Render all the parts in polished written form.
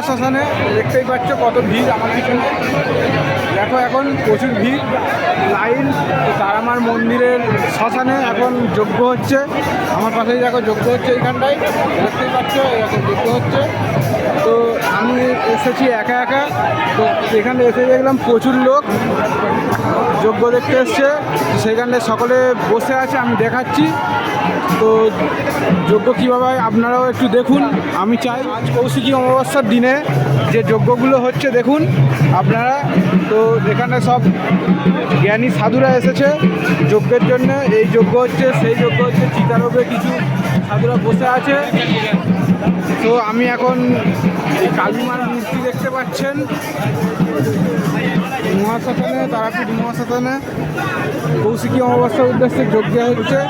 মহাশ্মশানে দেখতেই পাচ্ছ কত ভিড় আমার পিছনে। দেখো এখন প্রচুর ভিড়, লাইন। তারামার মন্দিরের শ্মশানে এখন যজ্ঞ হচ্ছে। আমার পাশেই দেখো যজ্ঞ হচ্ছে, এইখানটায় দেখতেই পাচ্ছ এখন যজ্ঞ হচ্ছে। তো আমি এসেছি একা একা, তো এখানে এসে দেখলাম প্রচুর লোক যজ্ঞ দেখতে এসছে। সেখানে সকলে বসে আছে, আমি দেখাচ্ছি। তো যজ্ঞ কীভাবে আপনারাও একটু দেখুন। আমি চাই আজ কৌশিকী অমাবস্যার দিনে যে যজ্ঞগুলো হচ্ছে দেখুন আপনারা। তো এখানে সব জ্ঞানী সাধুরা এসেছে যজ্ঞের জন্য। এই যজ্ঞ হচ্ছে, সেই যজ্ঞ হচ্ছে, চিতারোগে কিছু সাধুরা বসে আছে। তো আমি এখন এই কালীমার মূর্তি দেখতে পাচ্ছেন মহাশ্মশানে, তারাপীঠ মহাশ্মশানে কৌশিকী অমাবস্যার উদ্দেশ্যে যজ্ঞ হচ্ছে।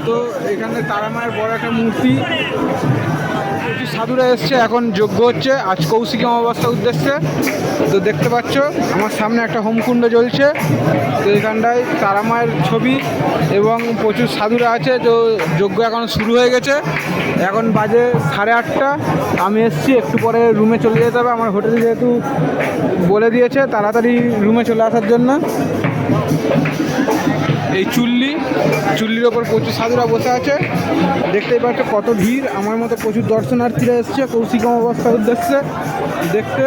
তো এখানে তারামায়ের বড় একটা মূর্তি, প্রচুর সাধুরা এসছে, এখন যজ্ঞ হচ্ছে আজ কৌশিকী অমাবস্যার উদ্দেশ্যে। তো দেখতে পাচ্ছ আমার সামনে একটা হোমকুণ্ড জ্বলছে। তো এখানটায় তারামায়ের ছবি এবং প্রচুর সাধুরা আছে। তো যজ্ঞ এখন শুরু হয়ে গেছে, এখন বাজে 8:30। আমি এসছি, একটু পরে রুমে চলে যেতে হবে। আমার হোটেলে যেহেতু বলে দিয়েছে তাড়াতাড়ি রুমে চলে আসার জন্য। এই চুল্লির ওপর প্রচুর সাধুরা বসে আছে, দেখতেই পাচ্ছ কত ভিড়। আমার মতো প্রচুর দর্শনার্থীরা এসছে কৌশিকী অমাবস্যার উদ্দেশ্যে দেখতে।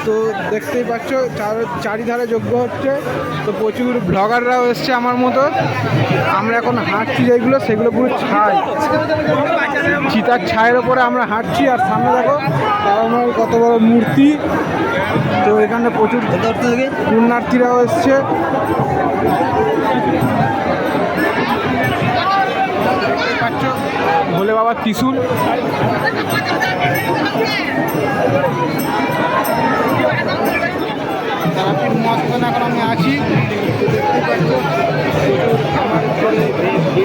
তো দেখতেই পাচ্ছ চারিধারে যজ্ঞ হচ্ছে। তো প্রচুর ব্লগাররাও এসছে আমার মতো। আমরা এখন হাঁটছি যেগুলো, সেগুলো পুরো ছাই, চিতার ছায়ের ওপরে আমরা হাঁটছি। আর সামনে দেখো তারামায়ের কত বড় মূর্তি। তো এখানে প্রচুর পুণ্যার্থীরাও এসছে। ভোলে বাবার ত্রিশূল। তারাপীঠ মহাশ্মশানে এখন আমি আছি, দেখতে পাচ্ছ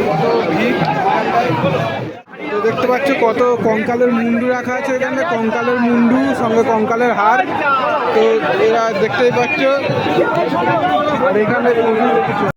কত ভিড়। তো দেখতে পাচ্ছ কত কঙ্কালের মুন্ডু রাখা আছে এখানে, কঙ্কালের মুন্ডু সঙ্গে কঙ্কালের হার। তো এরা দেখতেই পাচ্ছ। আর এখানে